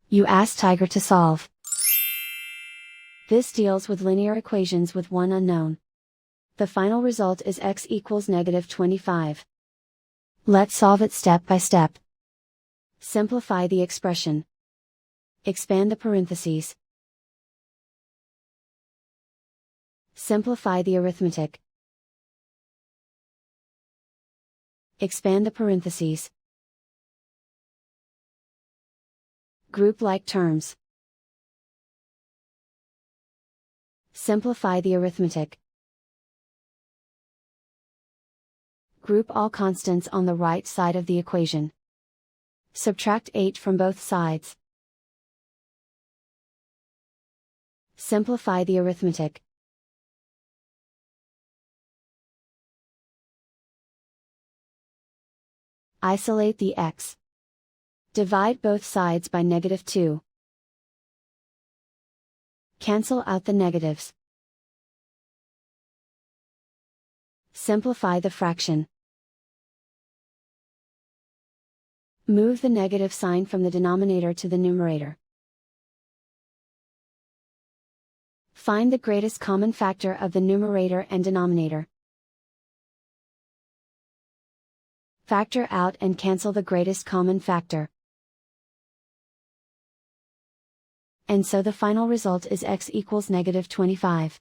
You ask Tiger to solve. This deals with linear equations with one unknown. The final result is x equals -25. Let's solve it step by step. Simplify the expression. Expand the parentheses. Simplify the arithmetic. Expand the parentheses. Group like terms. Simplify the arithmetic. Group all constants on the right side of the equation. Subtract 8 from both sides. Simplify the arithmetic. Isolate the x. Divide both sides by -2. Cancel out the negatives. Simplify the fraction. Move the negative sign from the denominator to the numerator. Find the greatest common factor of the numerator and denominator. Factor out and cancel the greatest common factor. And so the final result is x equals -25.